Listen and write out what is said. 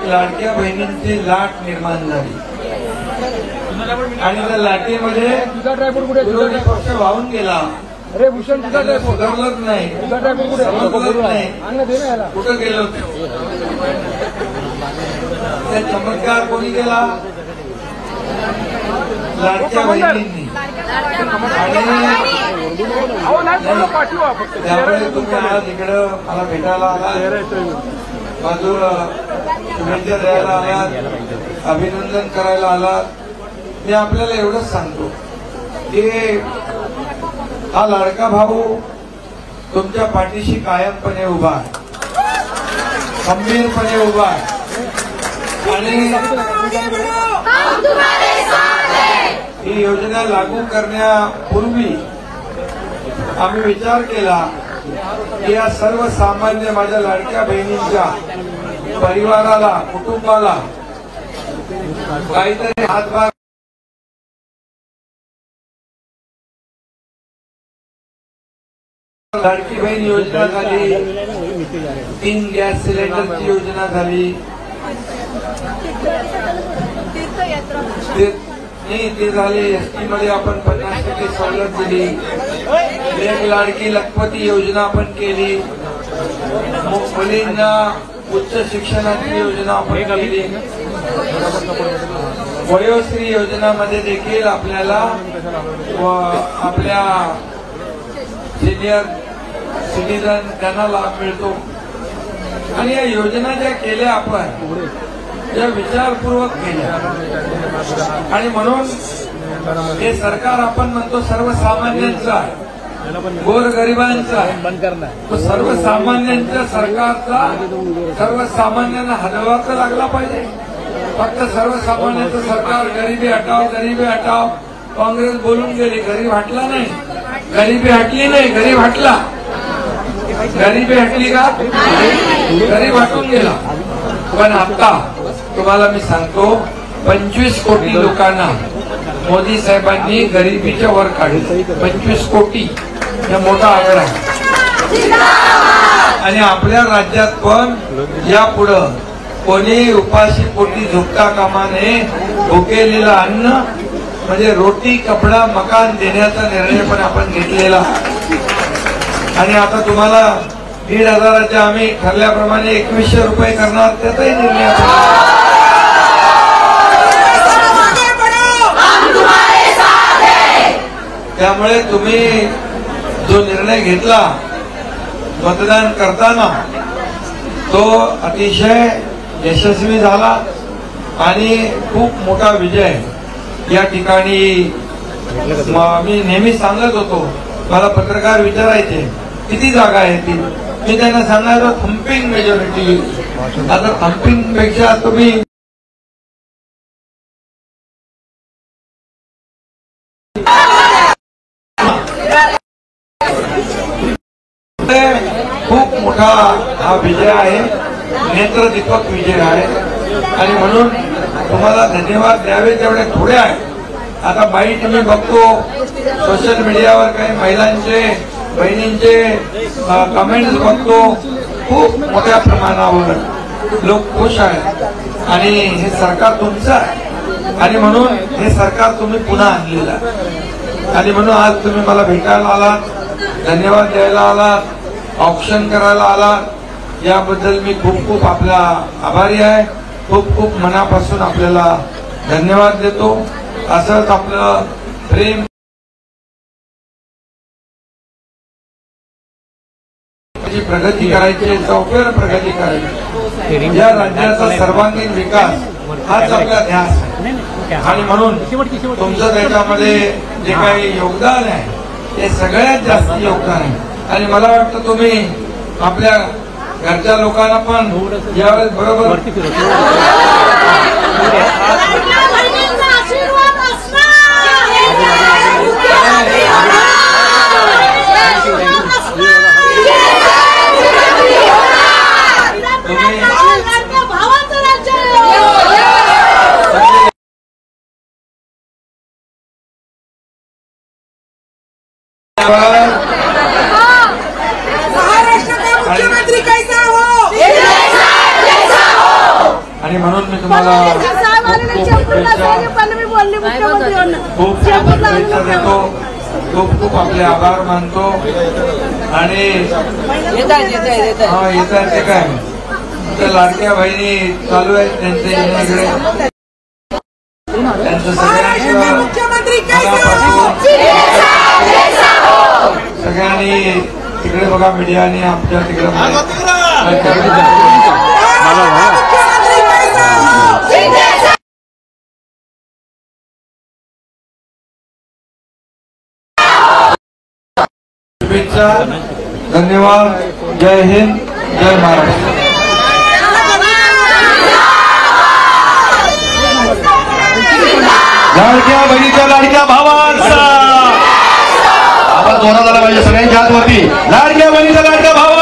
लाडक्या बहिणींची लाट निर्माण झाली आणि त्या लाटेमध्ये विरोधी पक्ष वाहून गेला. अरे भूषण सुधारलंच नाही, कुठं गेलं होतं. त्या चमत्कार कोणी केला? लाडक्या बहिणींनी. त्यामुळे तुम्ही आज इकडं मला भेटायला आलात, बाजूला शुभेच्छा द्यायला आलात, अभिनंदन करायला आलात. मी आपल्याला एवढंच सांगतो की हा लाडका भाऊ तुमच्या पाठीशी कायमपणे उभा आहे, खंबीरपणे उभा आहे. आणि ही योजना लागू करण्यापूर्वी आम्ही विचार केला की या सर्वसामान्य माझ्या लाडक्या बहिणींच्या परिवाराला, कुटुंबाला काहीतरी हातभार लाडकी बहीण योजना झाली, 3 गॅस सिलेंडरची योजना झाली, ते झाले. एसटी मध्ये आपण 50% सवलत दिली, एक लाडकी लखपती योजना आपण केली, मुलींना उच्च शिक्षणाची योजना आपण केली, वयोश्री योजनामध्ये देखील आपल्याला आपल्या सिनियर सिटीजन त्यांना लाभ मिळतो. आणि या योजना ज्या केल्या आपण त्या विचारपूर्वक केल्या आणि म्हणून हे सरकार आपण म्हणतो सर्वसामान्यांचं आहे, गोरगरिबांचं आहे. सर्वसामान्यांच्या सरकारचा सर्वसामान्यांना हातभार लागला पाहिजे. फक्त सर्वसामान्यांचं सरकार गरिबी हटाव, गरिबी हटाव, काँग्रेस बोलून गेली, गरीब हटला नाही, गरिबी हटली नाही, गरीब हटला. गरिबी हटली का? गरीब हटून गेला. पण आता तुम्हाला मी सांगतो 25 कोटी लोकांना मोदी साहेबांनी गरिबीच्या वर काढले. 25 कोटी हा मोठा आकडा आहे. आणि आपल्या राज्यात पण यापुढं कोणी उपाशी पोटी झोपता कामा नये. भुकेलेलं अन्न म्हणजे रोटी, कपडा, मकान देण्याचा निर्णय पण आपण घेतलेला. आणि आता तुम्हाला 1,500 आम्ही ठरल्याप्रमाणे 2100 रुपये करणार, त्याचाही निर्णय त्यामुळे तुम्ही जो निर्णय घेतला मतदान करताना तो अतिशय यशस्वी झाला आणि खूप मोठा विजय या ठिकाणी. मी नेहमी सांगत होतो, मला पत्रकार विचारायचे किती जागा आहेत, मी त्यांना सांगायचो थम्पिंग मेजॉरिटी. आता थम्पिंग पेक्षा तुम्ही खूप मोठा हा विजय आहे, नेत्रदीपक विजय आहे. आणि म्हणून तुम्हाला धन्यवाद द्यावे तेवढे थोडे आहे. आता बाईट मी बघतो सोशल मीडियावर काही महिलांचे, बहिणींचे कमेंट्स बघतो, खूप मोठ्या प्रमाणावर लोक खुश आहेत. आणि हे सरकार तुमचं आहे आणि म्हणून हे सरकार तुम्ही पुन्हा आणलेलं आहे. आणि म्हणून आज तुम्ही मला भेटायला आलात, धन्यवाद द्यायला आलात, ऑप्शन करायला आलात, याबद्दल मी खूप खूप आपला आभारी आहे. खूप खूप मनापासून आपल्याला धन्यवाद देतो. असंच आपलं प्रेम प्रगती करायची, चौफेर प्रगती करायची, या राज्याचा सर्वांगीण विकास हाच आपला ध्यास आहे. आणि म्हणून तुमचं त्याच्यामध्ये जे काही योगदान आहे ते सगळ्यात जास्त योगदान आहे. आणि मला वाटतं तुम्ही आपल्या घरच्या लोकांना पण यावेळेस बरोबर आणि म्हणून मी तुम्हाला खूप शुभेच्छा देतो, खूप खूप आपले आभार मानतो. आणि हा येत आहे ते काय त्या लाडक्या बहिणी चालू आहेत त्यांचे येण्याकडे, त्यांचं सगळ्यांनी तिकडे बघा मीडियाने आमच्या तिकडे शुभेच्छा. धन्यवाद. जय हिंद, जय महाराष्ट्र. लाडक्या बहिणीच्या लाडक्या भावांचा आवाज जोरात आला पाहिजे सगळ्यांच्या हातवरती. लाडक्या बहिणीच्या लाडक्या भावा